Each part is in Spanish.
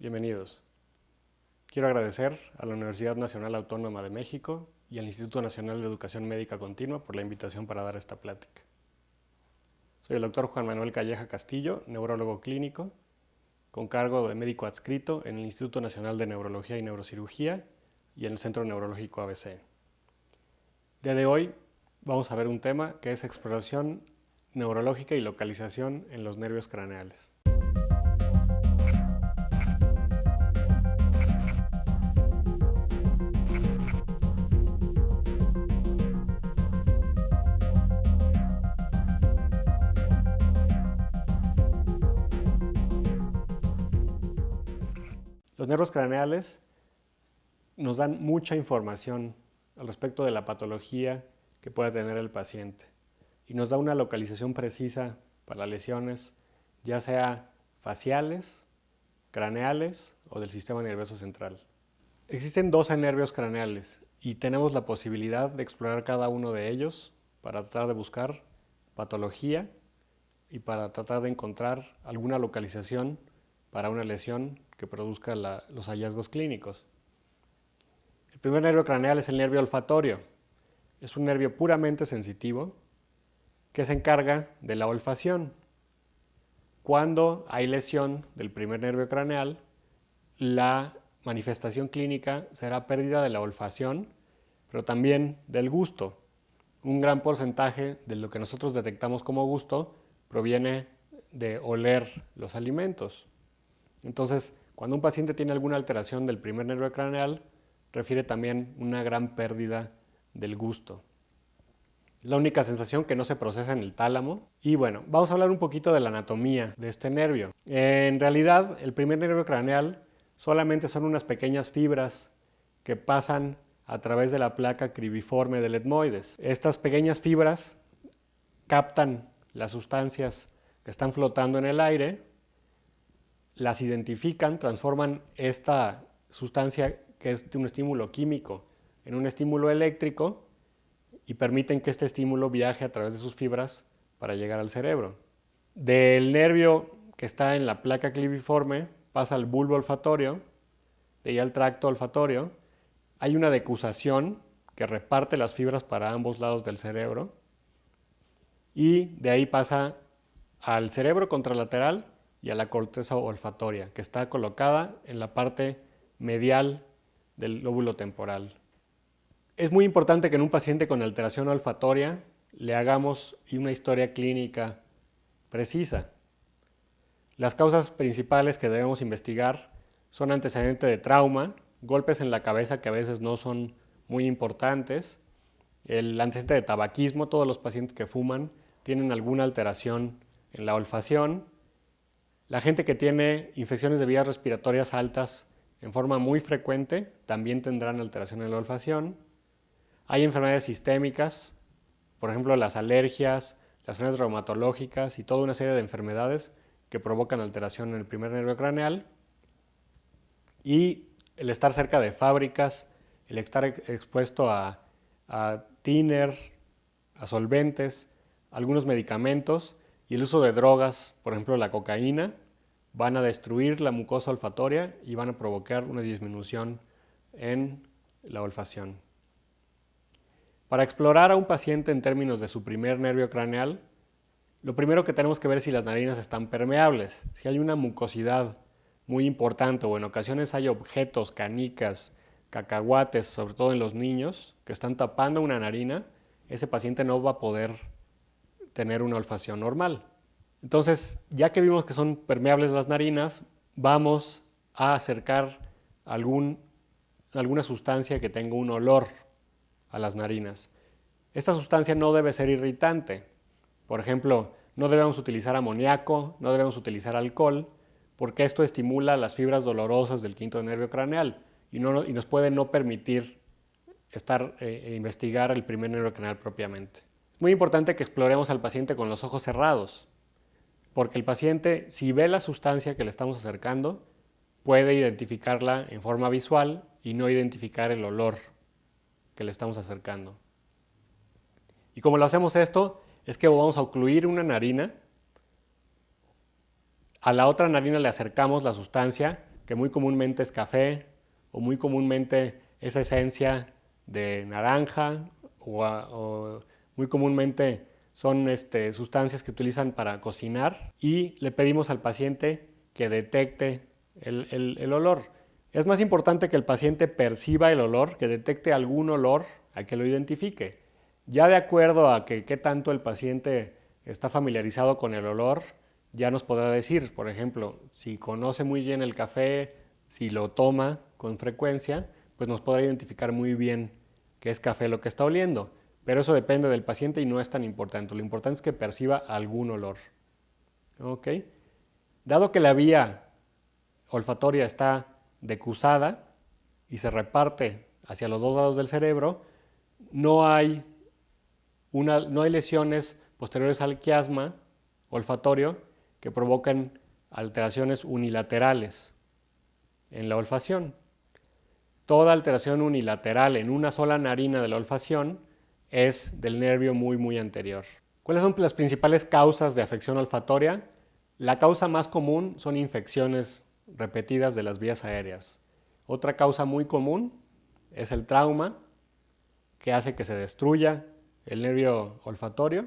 Bienvenidos. Quiero agradecer a la Universidad Nacional Autónoma de México y al Instituto Nacional de Educación Médica Continua por la invitación para dar esta plática. Soy el doctor Juan Manuel Calleja Castillo, neurólogo clínico, con cargo de médico adscrito en el Instituto Nacional de Neurología y Neurocirugía y en el Centro Neurológico ABC. El día de hoy vamos a ver un tema que es exploración neurológica y localización en los nervios craneales. Los nervios craneales nos dan mucha información al respecto de la patología que pueda tener el paciente y nos da una localización precisa para las lesiones, ya sea faciales, craneales o del sistema nervioso central. Existen 12 nervios craneales y tenemos la posibilidad de explorar cada uno de ellos para tratar de buscar patología y para tratar de encontrar alguna localización para una lesión que produzca los hallazgos clínicos. El primer nervio craneal es el nervio olfatorio. Es un nervio puramente sensitivo que se encarga de la olfacción. Cuando hay lesión del primer nervio craneal, la manifestación clínica será pérdida de la olfacción, pero también del gusto. Un gran porcentaje de lo que nosotros detectamos como gusto proviene de oler los alimentos. Entonces, cuando un paciente tiene alguna alteración del primer nervio craneal, refiere también una gran pérdida del gusto. Es la única sensación que no se procesa en el tálamo. Y bueno, vamos a hablar un poquito de la anatomía de este nervio. En realidad, el primer nervio craneal solamente son unas pequeñas fibras que pasan a través de la placa cribiforme del etmoides. Estas pequeñas fibras captan las sustancias que están flotando en el aire, las identifican, transforman esta sustancia que es un estímulo químico en un estímulo eléctrico y permiten que este estímulo viaje a través de sus fibras para llegar al cerebro. Del nervio que está en la placa cribiforme pasa al bulbo olfatorio, de ahí al tracto olfatorio. Hay una decusación que reparte las fibras para ambos lados del cerebro y de ahí pasa al cerebro contralateral y a la corteza olfatoria, que está colocada en la parte medial del lóbulo temporal. Es muy importante que en un paciente con alteración olfatoria le hagamos una historia clínica precisa. Las causas principales que debemos investigar son antecedentes de trauma, golpes en la cabeza que a veces no son muy importantes, el antecedente de tabaquismo. Todos los pacientes que fuman tienen alguna alteración en la olfacción. La gente que tiene infecciones de vías respiratorias altas en forma muy frecuente también tendrán alteración en la olfacción. Hay enfermedades sistémicas, por ejemplo las alergias, las enfermedades reumatológicas y toda una serie de enfermedades que provocan alteración en el primer nervio craneal. Y el estar cerca de fábricas, el estar expuesto a thinner, a solventes, algunos medicamentos y el uso de drogas, por ejemplo la cocaína, van a destruir la mucosa olfatoria y van a provocar una disminución en la olfacción. Para explorar a un paciente en términos de su primer nervio craneal, lo primero que tenemos que ver es si las narinas están permeables. Si hay una mucosidad muy importante o en ocasiones hay objetos, canicas, cacahuates, sobre todo en los niños, que están tapando una narina, ese paciente no va a poder tener una olfacción normal. Entonces, ya que vimos que son permeables las narinas, vamos a acercar alguna sustancia que tenga un olor a las narinas. Esta sustancia no debe ser irritante. Por ejemplo, no debemos utilizar amoníaco, no debemos utilizar alcohol, porque esto estimula las fibras dolorosas del quinto nervio craneal y nos puede no permitir investigar el primer nervio craneal propiamente. Es muy importante que exploremos al paciente con los ojos cerrados, porque el paciente, si ve la sustancia que le estamos acercando, puede identificarla en forma visual y no identificar el olor que le estamos acercando. Y como lo hacemos esto, es que vamos a ocluir una narina, a la otra narina le acercamos la sustancia que muy comúnmente es café o muy comúnmente es esencia de naranja o muy comúnmente son sustancias que utilizan para cocinar y le pedimos al paciente que detecte el olor. Es más importante que el paciente perciba el olor, que detecte algún olor, a que lo identifique. Ya de acuerdo a qué tanto el paciente está familiarizado con el olor, ya nos podrá decir, por ejemplo, si conoce muy bien el café, si lo toma con frecuencia, pues nos podrá identificar muy bien que es café lo que está oliendo. Pero eso depende del paciente y no es tan importante. Lo importante es que perciba algún olor. ¿Ok? Dado que la vía olfatoria está decusada y se reparte hacia los dos lados del cerebro, no hay lesiones posteriores al quiasma olfatorio que provoquen alteraciones unilaterales en la olfacción. Toda alteración unilateral en una sola narina de la olfacción es del nervio muy anterior. ¿Cuáles son las principales causas de afección olfatoria? La causa más común son infecciones repetidas de las vías aéreas. Otra causa muy común es el trauma, que hace que se destruya el nervio olfatorio.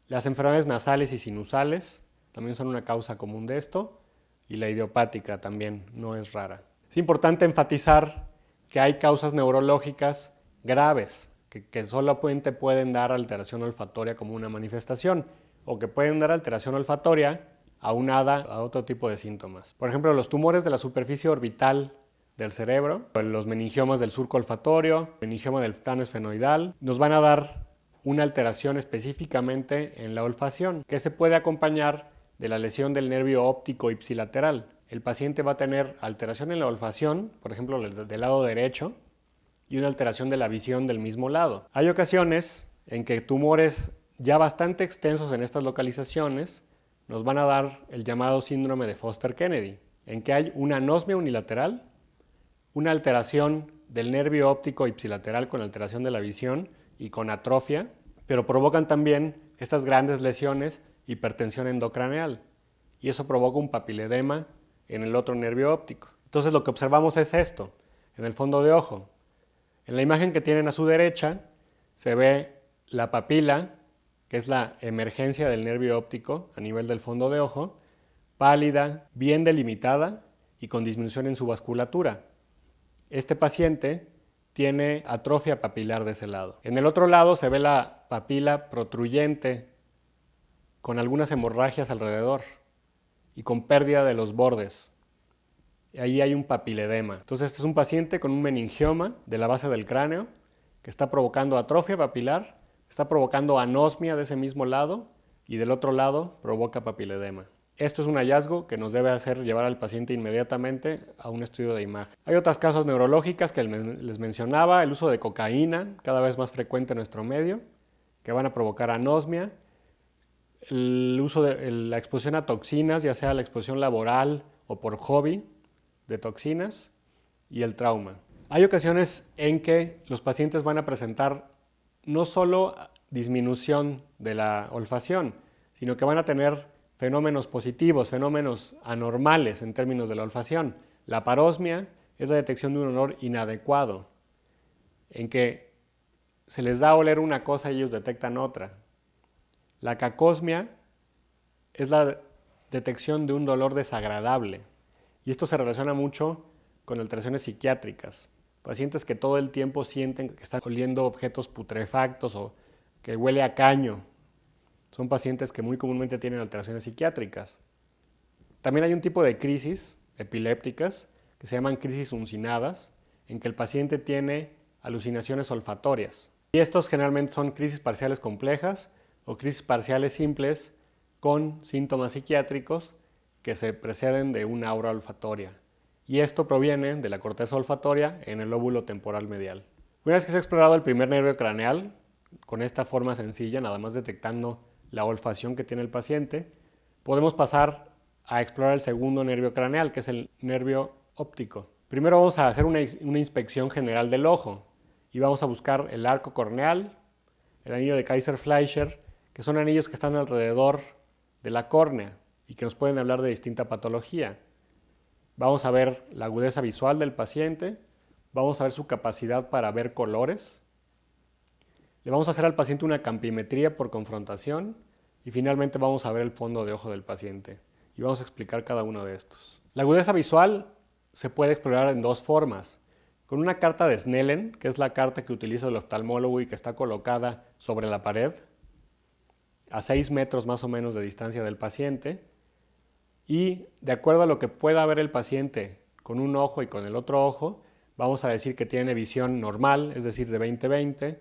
Las enfermedades nasales y sinusales también son una causa común de esto, y la idiopática también no es rara. Es importante enfatizar que hay causas neurológicas graves que solamente pueden dar alteración olfatoria como una manifestación o que pueden dar alteración olfatoria aunada a otro tipo de síntomas. Por ejemplo, los tumores de la superficie orbital del cerebro, los meningiomas del surco olfatorio, meningioma del plano esfenoidal, nos van a dar una alteración específicamente en la olfacción que se puede acompañar de la lesión del nervio óptico ipsilateral. El paciente va a tener alteración en la olfacción, por ejemplo, del lado derecho, y una alteración de la visión del mismo lado. Hay ocasiones en que tumores ya bastante extensos en estas localizaciones nos van a dar el llamado síndrome de Foster-Kennedy, en que hay una anosmia unilateral, una alteración del nervio óptico ipsilateral con alteración de la visión y con atrofia, pero provocan también estas grandes lesiones hipertensión endocraneal y eso provoca un papiledema en el otro nervio óptico. Entonces lo que observamos es esto, en el fondo de ojo. En la imagen que tienen a su derecha se ve la papila, que es la emergencia del nervio óptico a nivel del fondo de ojo, pálida, bien delimitada y con disminución en su vasculatura. Este paciente tiene atrofia papilar de ese lado. En el otro lado se ve la papila protruyente con algunas hemorragias alrededor y con pérdida de los bordes. Ahí hay un papiledema. Entonces este es un paciente con un meningioma de la base del cráneo que está provocando atrofia papilar, está provocando anosmia de ese mismo lado y del otro lado provoca papiledema. Esto es un hallazgo que nos debe hacer llevar al paciente inmediatamente a un estudio de imagen. Hay otras causas neurológicas que les mencionaba, el uso de cocaína, cada vez más frecuente en nuestro medio, que van a provocar anosmia, el uso de la exposición a toxinas, ya sea la exposición laboral o por hobby de toxinas, y el trauma. Hay ocasiones en que los pacientes van a presentar no solo disminución de la olfacción, sino que van a tener fenómenos positivos, fenómenos anormales en términos de la olfacción. La parosmia es la detección de un olor inadecuado, en que se les da a oler una cosa y ellos detectan otra. La cacosmia es la detección de un dolor desagradable, y esto se relaciona mucho con alteraciones psiquiátricas. Pacientes que todo el tiempo sienten que están oliendo objetos putrefactos o que huele a caño. Son pacientes que muy comúnmente tienen alteraciones psiquiátricas. También hay un tipo de crisis epilépticas que se llaman crisis uncinadas, en que el paciente tiene alucinaciones olfatorias. Y estos generalmente son crisis parciales complejas o crisis parciales simples con síntomas psiquiátricos que se preceden de una aura olfatoria. Y esto proviene de la corteza olfatoria en el lóbulo temporal medial. Una vez que se ha explorado el primer nervio craneal, con esta forma sencilla, nada más detectando la olfacción que tiene el paciente, podemos pasar a explorar el segundo nervio craneal, que es el nervio óptico. Primero vamos a hacer una inspección general del ojo y vamos a buscar el arco corneal, el anillo de Kaiser-Fleischer, que son anillos que están alrededor de la córnea y que nos pueden hablar de distinta patología. Vamos a ver la agudeza visual del paciente, vamos a ver su capacidad para ver colores, le vamos a hacer al paciente una campimetría por confrontación y finalmente vamos a ver el fondo de ojo del paciente y vamos a explicar cada uno de estos. La agudeza visual se puede explorar en dos formas. Con una carta de Snellen, que es la carta que utiliza el oftalmólogo y que está colocada sobre la pared, a 6 metros más o menos de distancia del paciente, y de acuerdo a lo que pueda ver el paciente con un ojo y con el otro ojo, vamos a decir que tiene visión normal, es decir, de 20/20,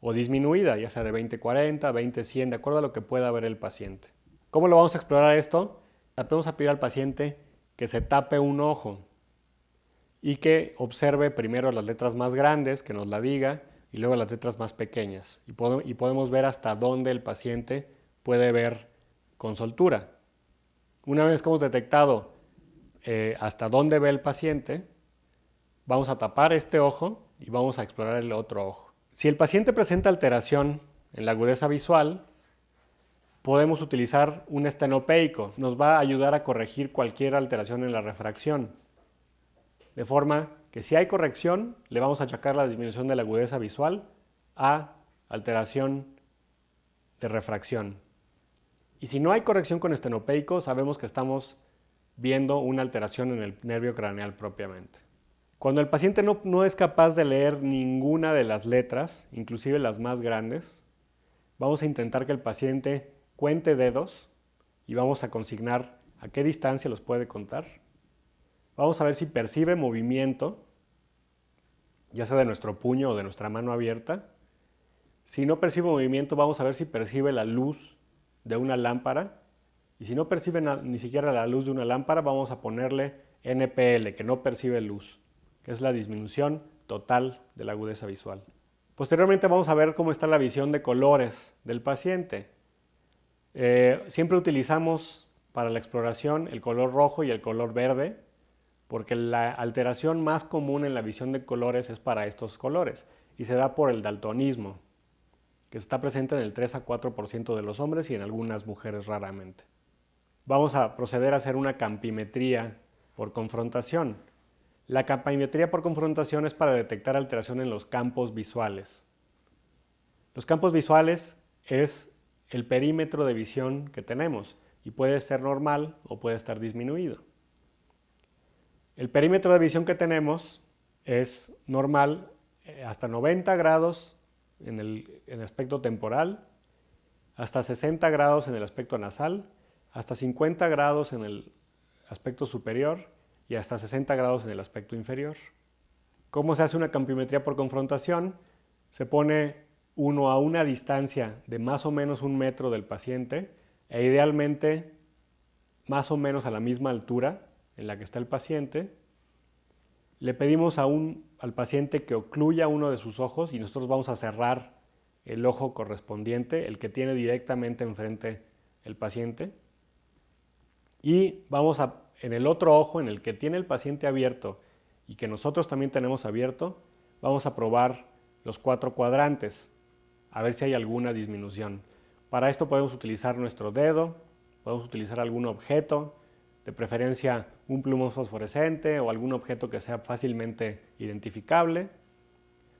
o disminuida, ya sea de 20/40, 20/100, de acuerdo a lo que pueda ver el paciente. ¿Cómo lo vamos a explorar esto? Vamos a pedir al paciente que se tape un ojo y que observe primero las letras más grandes, que nos la diga, y luego las letras más pequeñas. Y podemos ver hasta dónde el paciente puede ver con soltura. Una vez que hemos detectado hasta dónde ve el paciente, vamos a tapar este ojo y vamos a explorar el otro ojo. Si el paciente presenta alteración en la agudeza visual, podemos utilizar un estenopeico. Nos va a ayudar a corregir cualquier alteración en la refracción. De forma que si hay corrección, le vamos a achacar la disminución de la agudeza visual a alteración de refracción. Y si no hay corrección con estenopeico, sabemos que estamos viendo una alteración en el nervio craneal propiamente. Cuando el paciente no es capaz de leer ninguna de las letras, inclusive las más grandes, vamos a intentar que el paciente cuente dedos y vamos a consignar a qué distancia los puede contar. Vamos a ver si percibe movimiento, ya sea de nuestro puño o de nuestra mano abierta. Si no percibe movimiento, vamos a ver si percibe la luz de una lámpara. Y si no percibe ni siquiera la luz de una lámpara, vamos a ponerle NPL, que no percibe luz, que es la disminución total de la agudeza visual. Posteriormente vamos a ver cómo está la visión de colores del paciente. Siempre utilizamos para la exploración el color rojo y el color verde, porque la alteración más común en la visión de colores es para estos colores y se da por el daltonismo, que está presente en el 3 a 4% de los hombres y en algunas mujeres raramente. Vamos a proceder a hacer una campimetría por confrontación. La campimetría por confrontación es para detectar alteración en los campos visuales. Los campos visuales es el perímetro de visión que tenemos y puede ser normal o puede estar disminuido. El perímetro de visión que tenemos es normal hasta 90 grados en el aspecto temporal, hasta 60 grados en el aspecto nasal, hasta 50 grados en el aspecto superior y hasta 60 grados en el aspecto inferior. ¿Cómo se hace una campimetría por confrontación? Se pone uno a una distancia de más o menos 1 metro del paciente e idealmente más o menos a la misma altura en la que está el paciente. Le pedimos al paciente que ocluya uno de sus ojos y nosotros vamos a cerrar el ojo correspondiente, el que tiene directamente enfrente el paciente. Y en el otro ojo, en el que tiene el paciente abierto y que nosotros también tenemos abierto, vamos a probar los 4 cuadrantes, a ver si hay alguna disminución. Para esto podemos utilizar nuestro dedo, podemos utilizar algún objeto, de preferencia un plumón fosforescente o algún objeto que sea fácilmente identificable.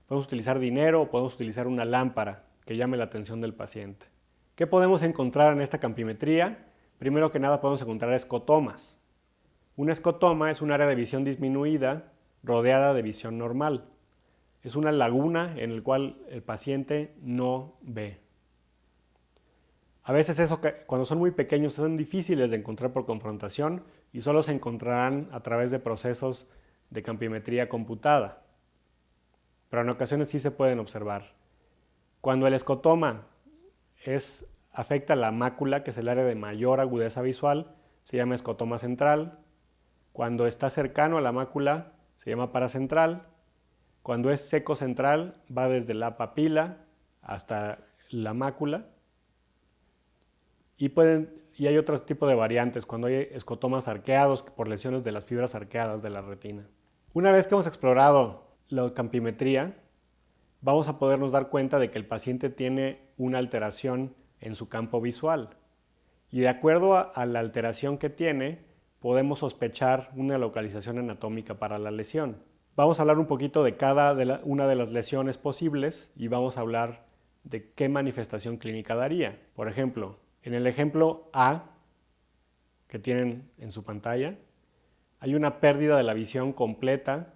Podemos utilizar dinero o podemos utilizar una lámpara que llame la atención del paciente. ¿Qué podemos encontrar en esta campimetría? Primero que nada podemos encontrar escotomas. Un escotoma es un área de visión disminuida rodeada de visión normal. Es una laguna en la cual el paciente no ve. A veces cuando son muy pequeños son difíciles de encontrar por confrontación y solo se encontrarán a través de procesos de campimetría computada. Pero en ocasiones sí se pueden observar. Cuando el escotoma afecta la mácula, que es el área de mayor agudeza visual, se llama escotoma central. Cuando está cercano a la mácula, se llama paracentral. Cuando es seco central, va desde la papila hasta la mácula. Y hay otro tipo de variantes, cuando hay escotomas arqueados por lesiones de las fibras arqueadas de la retina. Una vez que hemos explorado la campimetría, vamos a podernos dar cuenta de que el paciente tiene una alteración en su campo visual. Y de acuerdo a la alteración que tiene, podemos sospechar una localización anatómica para la lesión. Vamos a hablar un poquito de cada una de las lesiones posibles y vamos a hablar de qué manifestación clínica daría. Por ejemplo, en el ejemplo A que tienen en su pantalla, hay una pérdida de la visión completa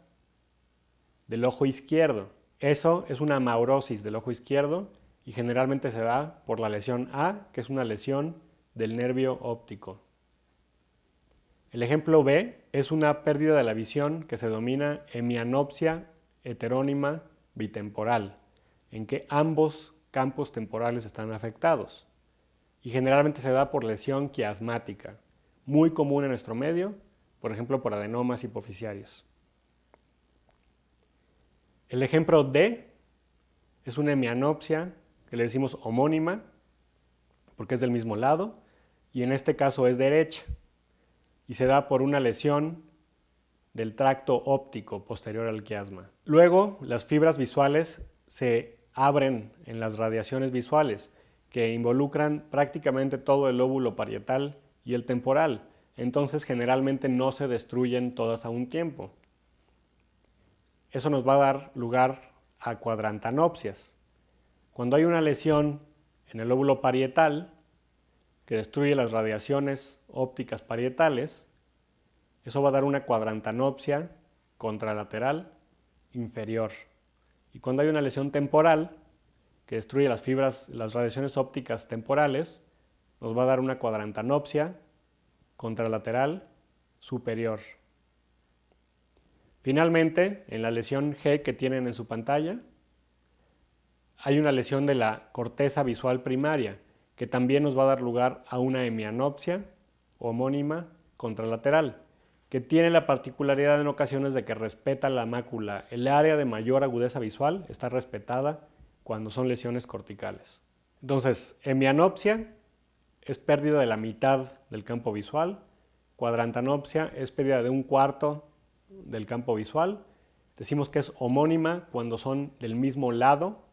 del ojo izquierdo. Eso es una amaurosis del ojo izquierdo y generalmente se da por la lesión A, que es una lesión del nervio óptico. El ejemplo B es una pérdida de la visión que se denomina hemianopsia heterónima bitemporal, en que ambos campos temporales están afectados y generalmente se da por lesión quiasmática, muy común en nuestro medio, por ejemplo por adenomas hipoficiarios. El ejemplo D es una hemianopsia que le decimos homónima porque es del mismo lado y en este caso es derecha y se da por una lesión del tracto óptico posterior al quiasma. Luego, las fibras visuales se abren en las radiaciones visuales que involucran prácticamente todo el lóbulo parietal y el temporal, entonces generalmente no se destruyen todas a un tiempo. Eso nos va a dar lugar a cuadrantanopsias. Cuando hay una lesión en el lóbulo parietal que destruye las radiaciones ópticas parietales, eso va a dar una cuadrantanopsia contralateral inferior. Y cuando hay una lesión temporal que destruye las radiaciones ópticas temporales, nos va a dar una cuadrantanopsia contralateral superior. Finalmente, en la lesión G que tienen en su pantalla, hay una lesión de la corteza visual primaria, que también nos va a dar lugar a una hemianopsia homónima contralateral, que tiene la particularidad en ocasiones de que respeta la mácula. El área de mayor agudeza visual está respetada cuando son lesiones corticales. Entonces, hemianopsia es pérdida de la mitad del campo visual, cuadrantanopsia es pérdida de un cuarto del campo visual. Decimos que es homónima cuando son del mismo lado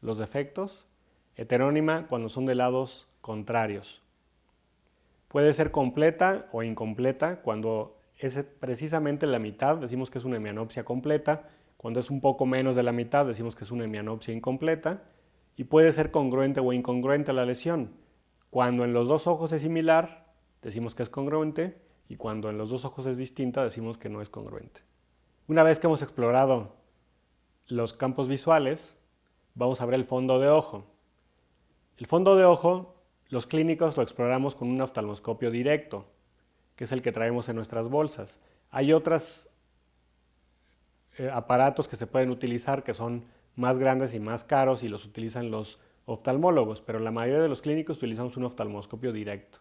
los defectos, heterónima cuando son de lados contrarios. Puede ser completa o incompleta cuando es precisamente la mitad, decimos que es una hemianopsia completa. Cuando es un poco menos de la mitad, decimos que es una hemianopsia incompleta. Y puede ser congruente o incongruente la lesión. Cuando en los dos ojos es similar, decimos que es congruente. Y cuando en los dos ojos es distinta, decimos que no es congruente. Una vez que hemos explorado los campos visuales, vamos a ver el fondo de ojo. El fondo de ojo, los clínicos lo exploramos con un oftalmoscopio directo, que es el que traemos en nuestras bolsas. Hay otros aparatos que se pueden utilizar que son más grandes y más caros y los utilizan los oftalmólogos, pero la mayoría de los clínicos utilizamos un oftalmoscopio directo.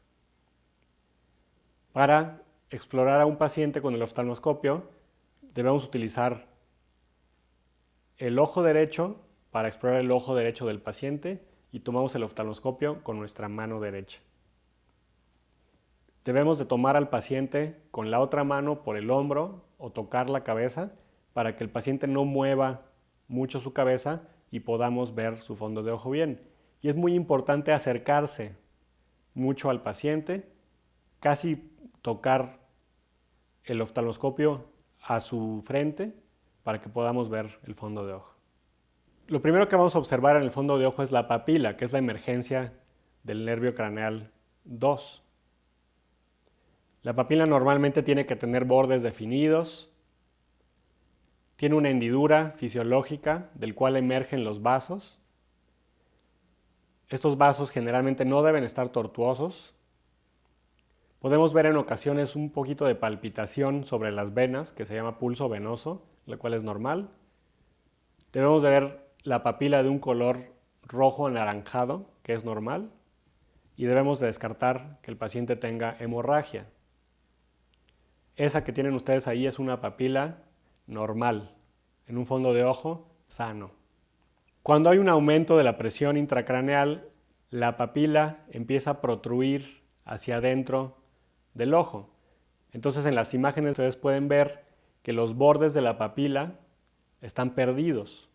Para explorar a un paciente con el oftalmoscopio, debemos utilizar el ojo derecho para explorar el ojo derecho del paciente y tomamos el oftalmoscopio con nuestra mano derecha. Debemos de tomar al paciente con la otra mano por el hombro o tocar la cabeza para que el paciente no mueva mucho su cabeza y podamos ver su fondo de ojo bien. Y es muy importante acercarse mucho al paciente, casi tocar el oftalmoscopio a su frente para que podamos ver el fondo de ojo. Lo primero que vamos a observar en el fondo de ojo es la papila, que es la emergencia del nervio craneal 2. La papila normalmente tiene que tener bordes definidos, tiene una hendidura fisiológica del cual emergen los vasos. Estos vasos generalmente no deben estar tortuosos. Podemos ver en ocasiones un poquito de palpitación sobre las venas, que se llama pulso venoso, lo cual es normal. Debemos de ver la papila de un color rojo anaranjado, que es normal. Y debemos de descartar que el paciente tenga hemorragia. Esa que tienen ustedes ahí es una papila normal, en un fondo de ojo sano. Cuando hay un aumento de la presión intracraneal, la papila empieza a protruir hacia adentro del ojo. Entonces en las imágenes ustedes pueden ver que los bordes de la papila están perdidos.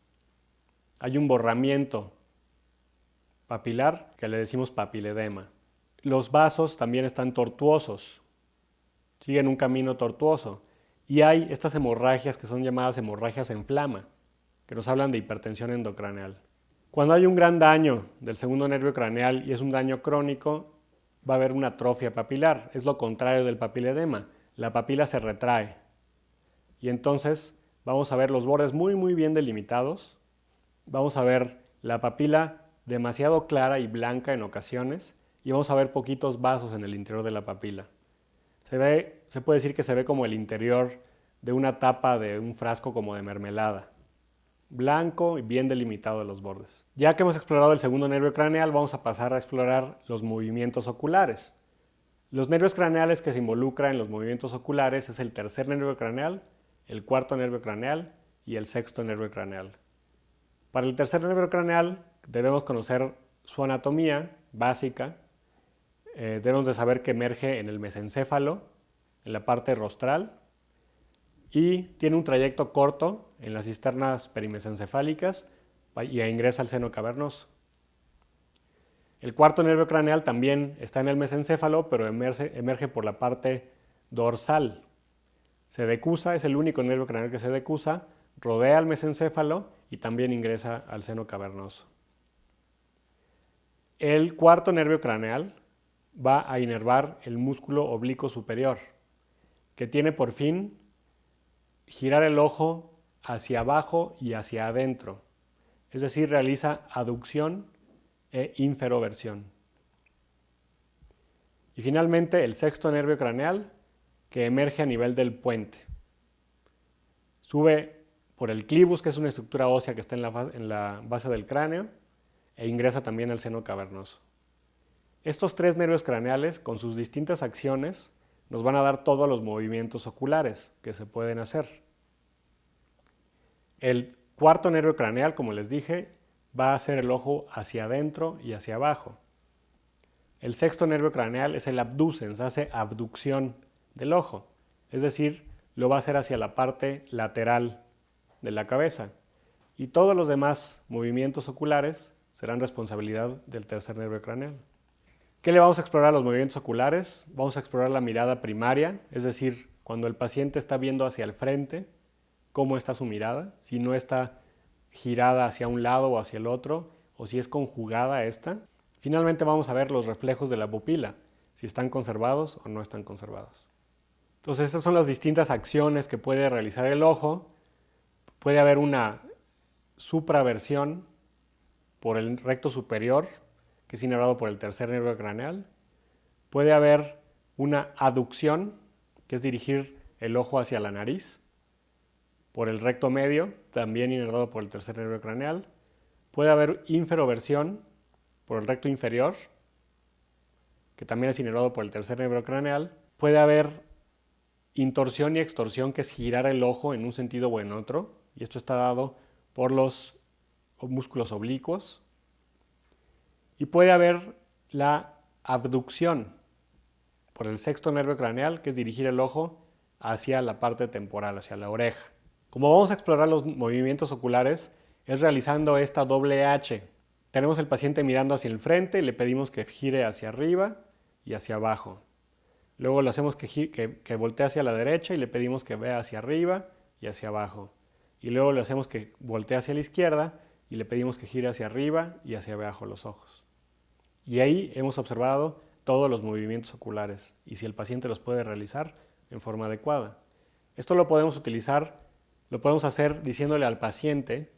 Hay un borramiento papilar que le decimos papiledema. Los vasos también están tortuosos. siguen un camino tortuoso. Y hay estas hemorragias que son llamadas hemorragias en flama, que nos hablan de hipertensión endocraneal. Cuando hay un gran daño del segundo nervio craneal y es un daño crónico, va a haber una atrofia papilar. Es lo contrario del papiledema. La papila se retrae. Y entonces vamos a ver los bordes muy bien delimitados. Vamos a ver la papila demasiado clara y blanca en ocasiones. Y vamos a ver poquitos vasos en el interior de la papila. Se puede decir que se ve como el interior de una tapa de un frasco como de mermelada. Blanco y bien delimitado de los bordes. Ya que hemos explorado el segundo nervio craneal, vamos a pasar a explorar los movimientos oculares. Los nervios craneales que se involucran en los movimientos oculares es el tercer nervio craneal, el cuarto nervio craneal y el sexto nervio craneal. Para el tercer nervio craneal debemos conocer su anatomía básica. Debemos de saber que emerge en el mesencéfalo, en la parte rostral, y tiene un trayecto corto en las cisternas perimesencefálicas y ingresa al seno cavernoso. El cuarto nervio craneal también está en el mesencéfalo, pero emerge por la parte dorsal. Se decusa, es el único nervio craneal que se decusa, rodea el mesencéfalo y también ingresa al seno cavernoso. El cuarto nervio craneal va a inervar el músculo oblicuo superior, que tiene por fin girar el ojo hacia abajo y hacia adentro, es decir, realiza aducción e inferoversión. Y finalmente el sexto nervio craneal, que emerge a nivel del puente. Sube por el clivus, que es una estructura ósea que está en la base del cráneo, e ingresa también al seno cavernoso. Estos tres nervios craneales, con sus distintas acciones, nos van a dar todos los movimientos oculares que se pueden hacer. El cuarto nervio craneal, como les dije, va a hacer el ojo hacia adentro y hacia abajo. El sexto nervio craneal es el abducens, hace abducción del ojo, es decir, lo va a hacer hacia la parte lateral de la cabeza. Y todos los demás movimientos oculares serán responsabilidad del tercer nervio craneal. ¿Qué le vamos a explorar a los movimientos oculares? Vamos a explorar la mirada primaria, es decir, cuando el paciente está viendo hacia el frente, cómo está su mirada, si no está girada hacia un lado o hacia el otro, o si es conjugada esta. Finalmente vamos a ver los reflejos de la pupila, si están conservados o no están conservados. Entonces, estas son las distintas acciones que puede realizar el ojo. Puede haber una supraversión por el recto superior, que es inervado por el tercer nervio craneal. Puede haber una aducción, que es dirigir el ojo hacia la nariz, por el recto medio, también inervado por el tercer nervio craneal. Puede haber inferoversión por el recto inferior, que también es inervado por el tercer nervio craneal. Puede haber intorsión y extorsión, que es girar el ojo en un sentido o en otro, y esto está dado por los músculos oblicuos. Y puede haber la abducción por el sexto nervio craneal, que es dirigir el ojo hacia la parte temporal, hacia la oreja. Como vamos a explorar los movimientos oculares, es realizando esta doble H. Tenemos el paciente mirando hacia el frente y le pedimos que gire hacia arriba y hacia abajo. Luego le hacemos que voltee hacia la derecha y le pedimos que vea hacia arriba y hacia abajo. Y luego le hacemos que voltee hacia la izquierda y le pedimos que gire hacia arriba y hacia abajo los ojos. Y ahí hemos observado todos los movimientos oculares y si el paciente los puede realizar en forma adecuada. Esto lo podemos hacer diciéndole al paciente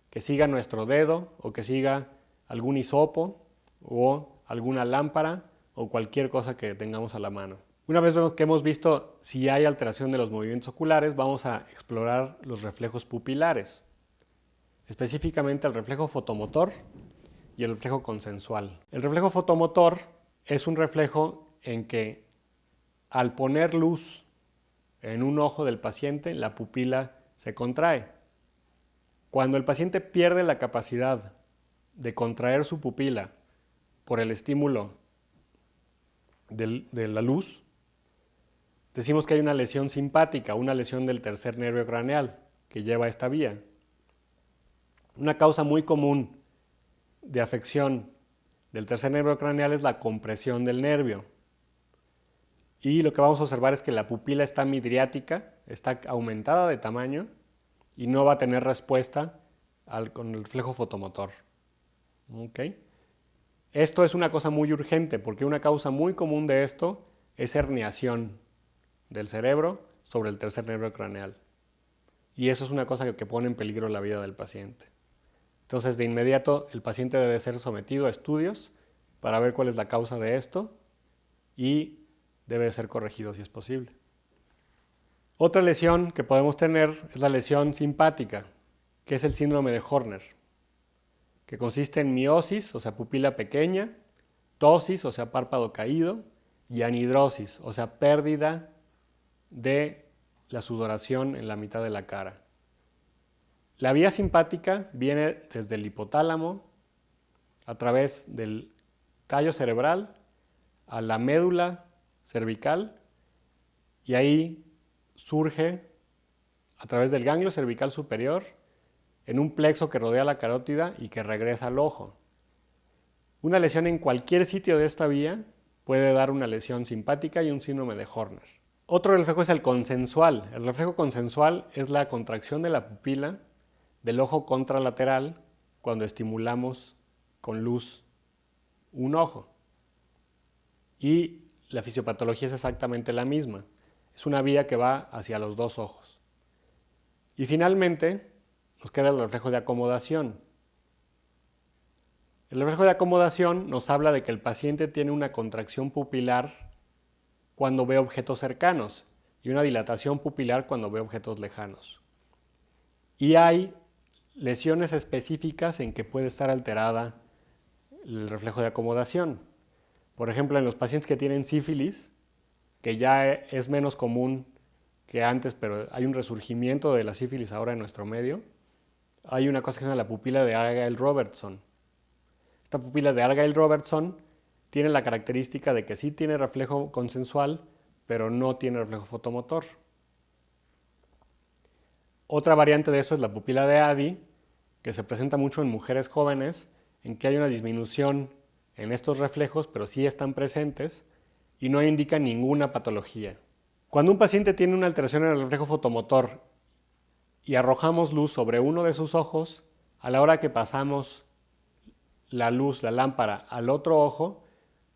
que siga nuestro dedo o que siga algún hisopo o alguna lámpara o cualquier cosa que tengamos a la mano. Una vez que hemos visto si hay alteración de los movimientos oculares, vamos a explorar los reflejos pupilares, específicamente el reflejo fotomotor y el reflejo consensual. El reflejo fotomotor es un reflejo en que al poner luz en un ojo del paciente, la pupila se contrae. Cuando el paciente pierde la capacidad de contraer su pupila por el estímulo de la luz, decimos que hay una lesión simpática, una lesión del tercer nervio craneal que lleva a esta vía. Una causa muy común de afección del tercer nervio craneal es la compresión del nervio. Y lo que vamos a observar es que la pupila está midriática, está aumentada de tamaño y no va a tener respuesta con el reflejo fotomotor. ¿Okay? Esto es una cosa muy urgente porque una causa muy común de esto es herniación del cerebro sobre el tercer nervio craneal. Y eso es una cosa que pone en peligro la vida del paciente. Entonces, de inmediato, el paciente debe ser sometido a estudios para ver cuál es la causa de esto y debe ser corregido si es posible. Otra lesión que podemos tener es la lesión simpática, que es el síndrome de Horner, que consiste en miosis, o sea, pupila pequeña, ptosis, o sea, párpado caído, y anhidrosis, o sea, pérdida de la sudoración en la mitad de la cara. La vía simpática viene desde el hipotálamo, a través del tallo cerebral, a la médula cervical, y ahí surge a través del ganglio cervical superior en un plexo que rodea la carótida y que regresa al ojo. Una lesión en cualquier sitio de esta vía puede dar una lesión simpática y un síndrome de Horner. Otro reflejo es el consensual. El reflejo consensual es la contracción de la pupila del ojo contralateral cuando estimulamos con luz un ojo. Y la fisiopatología es exactamente la misma. Es una vía que va hacia los dos ojos. Y finalmente nos queda el reflejo de acomodación. El reflejo de acomodación nos habla de que el paciente tiene una contracción pupilar cuando ve objetos cercanos y una dilatación pupilar cuando ve objetos lejanos. Y hay lesiones específicas en que puede estar alterada el reflejo de acomodación. Por ejemplo, en los pacientes que tienen sífilis, que ya es menos común que antes, pero hay un resurgimiento de la sífilis ahora en nuestro medio, hay una cosa que se llama la pupila de Argyll-Robertson. Esta pupila de Argyll-Robertson tiene la característica de que sí tiene reflejo consensual, pero no tiene reflejo fotomotor. Otra variante de eso es la pupila de Addy, que se presenta mucho en mujeres jóvenes, en que hay una disminución en estos reflejos, pero sí están presentes y no indican ninguna patología. Cuando un paciente tiene una alteración en el reflejo fotomotor y arrojamos luz sobre uno de sus ojos, a la hora que pasamos la luz, la lámpara, al otro ojo,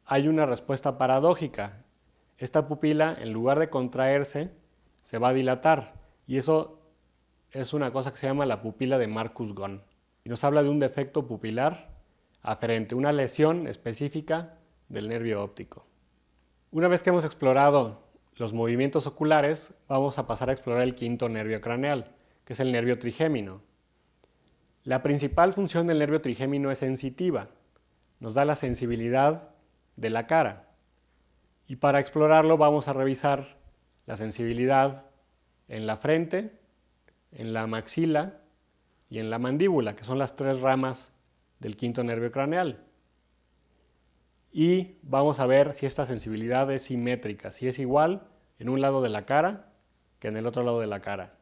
hay una respuesta paradójica. Esta pupila, en lugar de contraerse, se va a dilatar. Y eso es una cosa que se llama la pupila de Marcus-Gunn. Y nos habla de un defecto pupilar aferente, una lesión específica del nervio óptico. Una vez que hemos explorado los movimientos oculares, vamos a pasar a explorar el quinto nervio craneal, que es el nervio trigémino. La principal función del nervio trigémino es sensitiva. Nos da la sensibilidad de la cara. Y para explorarlo vamos a revisar la sensibilidad en la frente, en la maxila y en la mandíbula, que son las tres ramas del quinto nervio craneal. Y vamos a ver si esta sensibilidad es simétrica, si es igual en un lado de la cara que en el otro lado de la cara.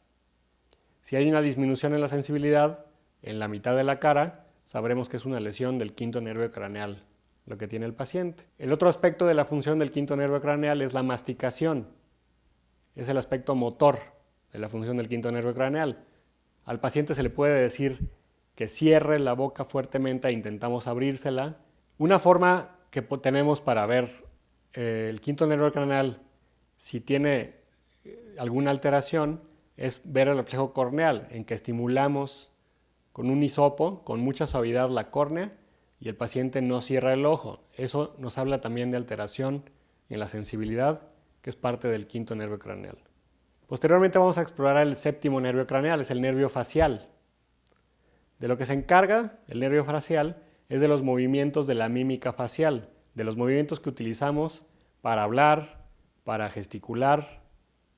Si hay una disminución en la sensibilidad en la mitad de la cara, sabremos que es una lesión del quinto nervio craneal, lo que tiene el paciente. El otro aspecto de la función del quinto nervio craneal es la masticación. Es el aspecto motor de la función del quinto nervio craneal. Al paciente se le puede decir que cierre la boca fuertemente e intentamos abrírsela. Una forma que tenemos para ver el quinto nervio craneal si tiene alguna alteración es ver el reflejo corneal, en que estimulamos con un hisopo con mucha suavidad la córnea y el paciente no cierra el ojo. Eso nos habla también de alteración en la sensibilidad, que es parte del quinto nervio craneal. Posteriormente vamos a explorar el séptimo nervio craneal, es el nervio facial. De lo que se encarga el nervio facial es de los movimientos de la mímica facial, de los movimientos que utilizamos para hablar, para gesticular,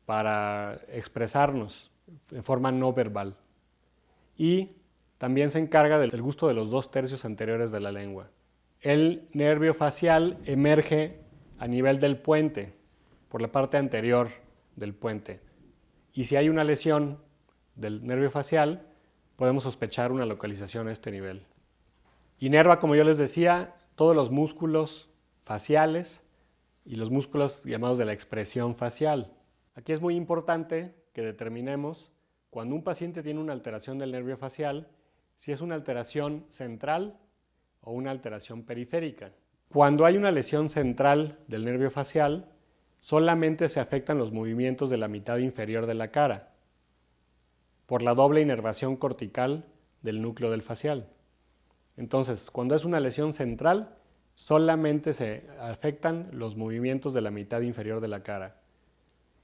para expresarnos de forma no verbal. Y también se encarga del gusto de los 2/3 anteriores de la lengua. El nervio facial emerge a nivel del puente, por la parte anterior del puente. Y si hay una lesión del nervio facial, podemos sospechar una localización a este nivel. Inerva, como yo les decía, todos los músculos faciales, y los músculos llamados de la expresión facial. Aquí es muy importante que determinemos cuando un paciente tiene una alteración del nervio facial, si es una alteración central o una alteración periférica. Cuando hay una lesión central del nervio facial, solamente se afectan los movimientos de la mitad inferior de la cara, por la doble inervación cortical del núcleo del facial. Entonces, cuando es una lesión central, solamente se afectan los movimientos de la mitad inferior de la cara.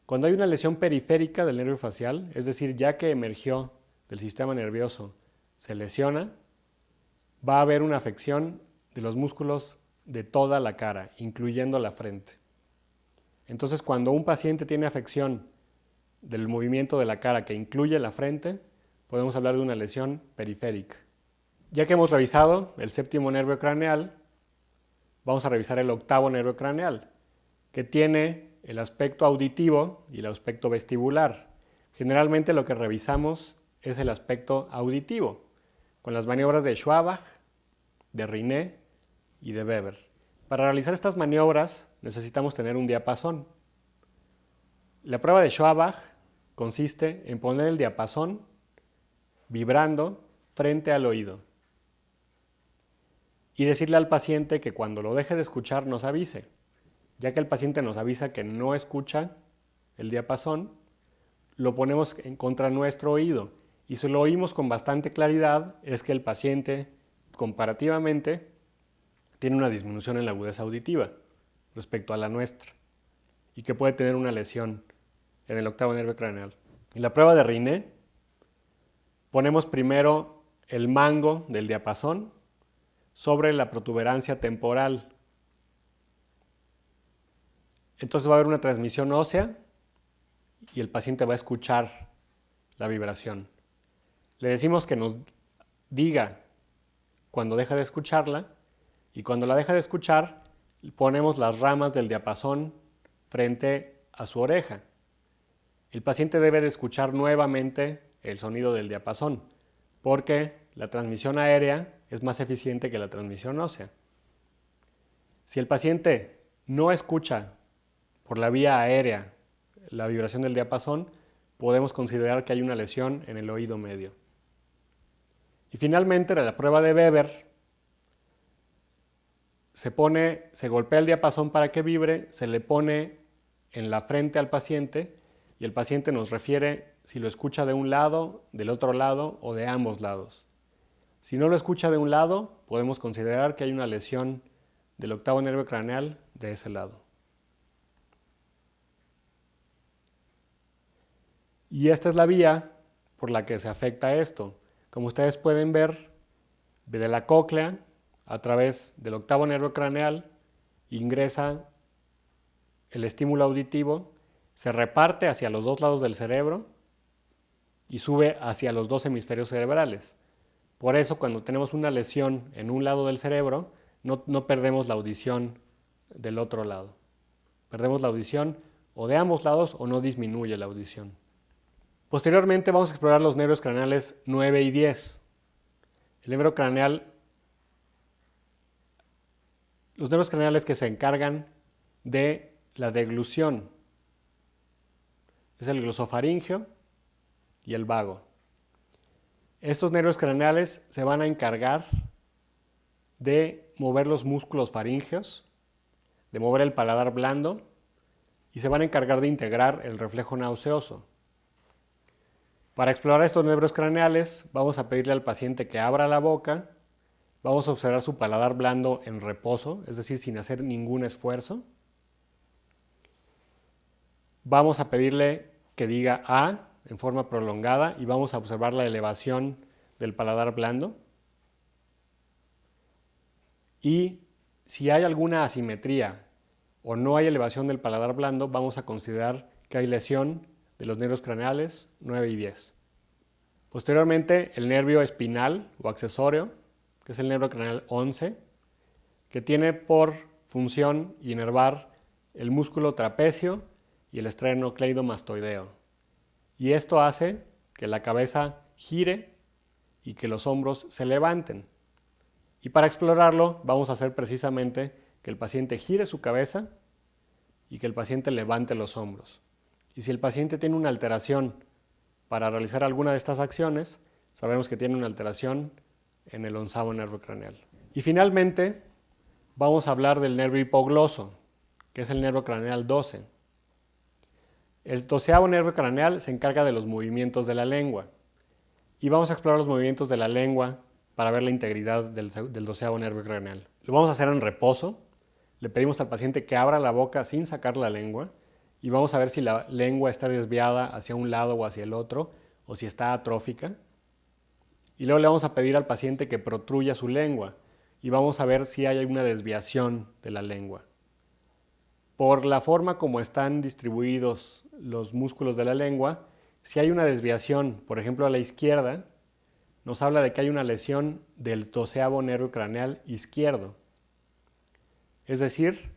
Cuando hay una lesión periférica del nervio facial, es decir, ya que emergió del sistema nervioso, se lesiona, va a haber una afección de los músculos de toda la cara, incluyendo la frente. Entonces, cuando un paciente tiene afección del movimiento de la cara que incluye la frente, podemos hablar de una lesión periférica. Ya que hemos revisado el séptimo nervio craneal, vamos a revisar el octavo nervio craneal, que tiene el aspecto auditivo y el aspecto vestibular. Generalmente lo que revisamos es el aspecto auditivo, con las maniobras de Schwabach, de Rinné y de Weber. Para realizar estas maniobras necesitamos tener un diapasón. La prueba de Schwabach consiste en poner el diapasón vibrando frente al oído y decirle al paciente que cuando lo deje de escuchar nos avise. Ya que el paciente nos avisa que no escucha el diapasón, lo ponemos contra nuestro oído y si lo oímos con bastante claridad es que el paciente comparativamente tiene una disminución en la agudeza auditiva respecto a la nuestra y que puede tener una lesión en el octavo nervio craneal. En la prueba de Rinné ponemos primero el mango del diapasón sobre la protuberancia temporal. Entonces va a haber una transmisión ósea y el paciente va a escuchar la vibración. Le decimos que nos diga cuando deja de escucharla y cuando la deja de escuchar ponemos las ramas del diapasón frente a su oreja. El paciente debe de escuchar nuevamente el sonido del diapasón porque la transmisión aérea es más eficiente que la transmisión ósea. Si el paciente no escucha por la vía aérea la vibración del diapasón, podemos considerar que hay una lesión en el oído medio. Y finalmente, en la prueba de Weber, se golpea el diapasón para que vibre, se le pone en la frente al paciente y el paciente nos refiere si lo escucha de un lado, del otro lado o de ambos lados. Si no lo escucha de un lado, podemos considerar que hay una lesión del octavo nervio craneal de ese lado. Y esta es la vía por la que se afecta esto. Como ustedes pueden ver, de la cóclea, a través del octavo nervio craneal, ingresa el estímulo auditivo, se reparte hacia los dos lados del cerebro y sube hacia los dos hemisferios cerebrales. Por eso, cuando tenemos una lesión en un lado del cerebro, no perdemos la audición del otro lado. Perdemos la audición o de ambos lados o no disminuye la audición. Posteriormente vamos a explorar los nervios craneales 9 y 10. Los nervios craneales que se encargan de la deglución. Es el glosofaringeo y el vago. Estos nervios craneales se van a encargar de mover los músculos faríngeos, de mover el paladar blando y se van a encargar de integrar el reflejo nauseoso. Para explorar estos nervios craneales, vamos a pedirle al paciente que abra la boca, vamos a observar su paladar blando en reposo, es decir, sin hacer ningún esfuerzo. Vamos a pedirle que diga A en forma prolongada y vamos a observar la elevación del paladar blando. Y si hay alguna asimetría o no hay elevación del paladar blando, vamos a considerar que hay lesión de los nervios craneales 9 y 10. Posteriormente, el nervio espinal o accesorio, que es el nervio craneal 11, que tiene por función inervar el músculo trapecio y el esternocleidomastoideo. Y esto hace que la cabeza gire y que los hombros se levanten. Y para explorarlo, vamos a hacer precisamente que el paciente gire su cabeza y que el paciente levante los hombros. Y si el paciente tiene una alteración para realizar alguna de estas acciones, sabemos que tiene una alteración en el 11º nervio craneal. Y finalmente, vamos a hablar del nervio hipogloso, que es el nervio craneal 12. El 12º nervio craneal se encarga de los movimientos de la lengua. Y vamos a explorar los movimientos de la lengua para ver la integridad del 12º nervio craneal. Lo vamos a hacer en reposo. Le pedimos al paciente que abra la boca sin sacar la lengua y vamos a ver si la lengua está desviada hacia un lado o hacia el otro o si está atrófica. Y luego le vamos a pedir al paciente que protruya su lengua y vamos a ver si hay una desviación de la lengua. Por la forma como están distribuidos los músculos de la lengua, si hay una desviación, por ejemplo a la izquierda, nos habla de que hay una lesión del 12º nervio craneal izquierdo. Es decir,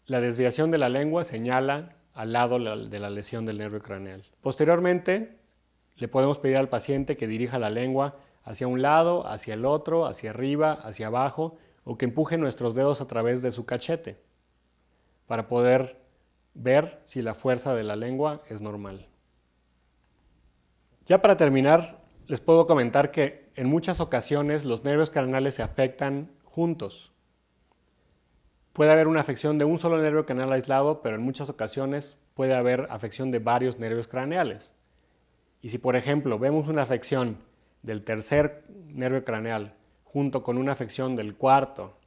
la desviación de la lengua señala al lado de la lesión del nervio craneal. Posteriormente, le podemos pedir al paciente que dirija la lengua hacia un lado, hacia el otro, hacia arriba, hacia abajo, o que empuje nuestros dedos a través de su cachete, para poder ver si la fuerza de la lengua es normal. Ya para terminar, les puedo comentar que en muchas ocasiones los nervios craneales se afectan juntos. Puede haber una afección de un solo nervio craneal aislado, pero en muchas ocasiones puede haber afección de varios nervios craneales. Y si, por ejemplo, vemos una afección del tercer nervio craneal junto con una afección del cuarto,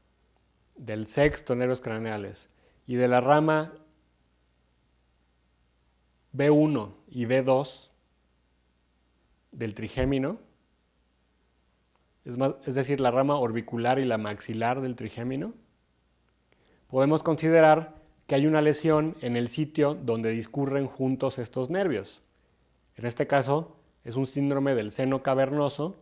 del sexto nervios craneales y de la rama B1 y B2 del trigémino, es decir, la rama orbicular y la maxilar del trigémino, podemos considerar que hay una lesión en el sitio donde discurren juntos estos nervios. En este caso, es un síndrome del seno cavernoso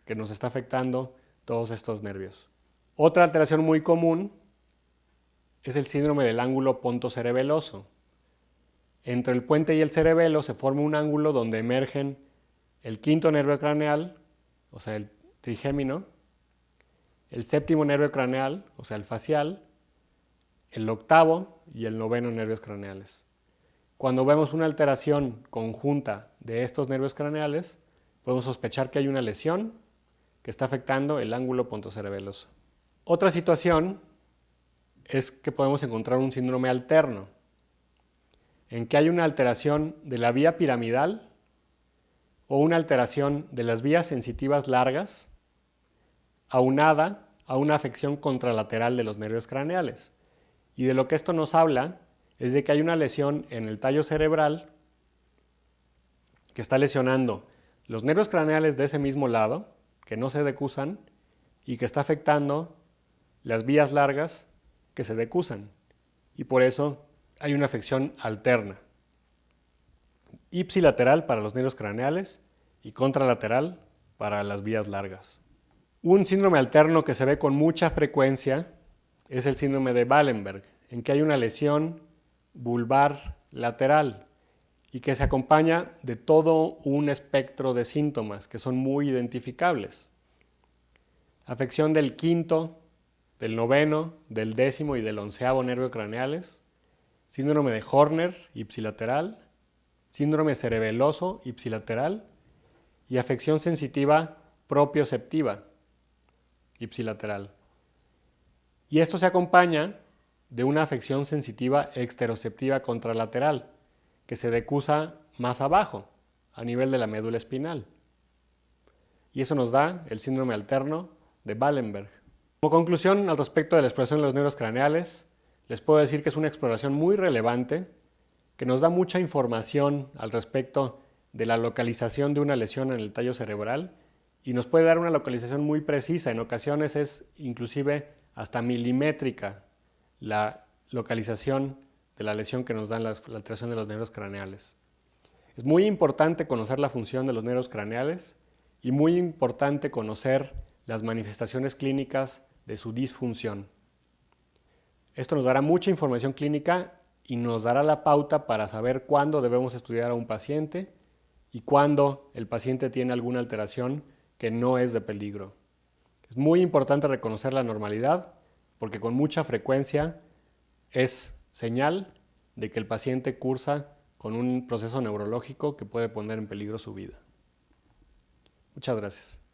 que nos está afectando todos estos nervios. Otra alteración muy común es el síndrome del ángulo pontocerebeloso. Entre el puente y el cerebelo se forma un ángulo donde emergen el quinto nervio craneal, o sea, el trigémino, el séptimo nervio craneal, o sea, el facial, el octavo y el noveno nervios craneales. Cuando vemos una alteración conjunta de estos nervios craneales, podemos sospechar que hay una lesión que está afectando el ángulo pontocerebeloso. Otra situación es que podemos encontrar un síndrome alterno, en que hay una alteración de la vía piramidal o una alteración de las vías sensitivas largas aunada a una afección contralateral de los nervios craneales. Y de lo que esto nos habla es de que hay una lesión en el tallo cerebral que está lesionando los nervios craneales de ese mismo lado, que no se decusan, y que está afectando las vías largas que se decusan. Y por eso hay una afección alterna. Ipsilateral para los nervios craneales y contralateral para las vías largas. Un síndrome alterno que se ve con mucha frecuencia es el síndrome de Wallenberg, en que hay una lesión vulvar lateral y que se acompaña de todo un espectro de síntomas que son muy identificables. Afección del quinto, del noveno, del décimo y del 11º nervio craneales, síndrome de Horner ipsilateral, síndrome cerebeloso ipsilateral y afección sensitiva propioceptiva ipsilateral. Y esto se acompaña de una afección sensitiva exteroceptiva contralateral, que se decusa más abajo, a nivel de la médula espinal. Y eso nos da el síndrome alterno de Wallenberg. Como conclusión al respecto de la exploración de los nervios craneales, les puedo decir que es una exploración muy relevante, que nos da mucha información al respecto de la localización de una lesión en el tallo cerebral y nos puede dar una localización muy precisa. En ocasiones es inclusive hasta milimétrica la localización de la lesión que nos dan la alteración de los nervios craneales. Es muy importante conocer la función de los nervios craneales y muy importante conocer las manifestaciones clínicas de su disfunción. Esto nos dará mucha información clínica y nos dará la pauta para saber cuándo debemos estudiar a un paciente y cuándo el paciente tiene alguna alteración que no es de peligro. Es muy importante reconocer la normalidad porque con mucha frecuencia es señal de que el paciente cursa con un proceso neurológico que puede poner en peligro su vida. Muchas gracias.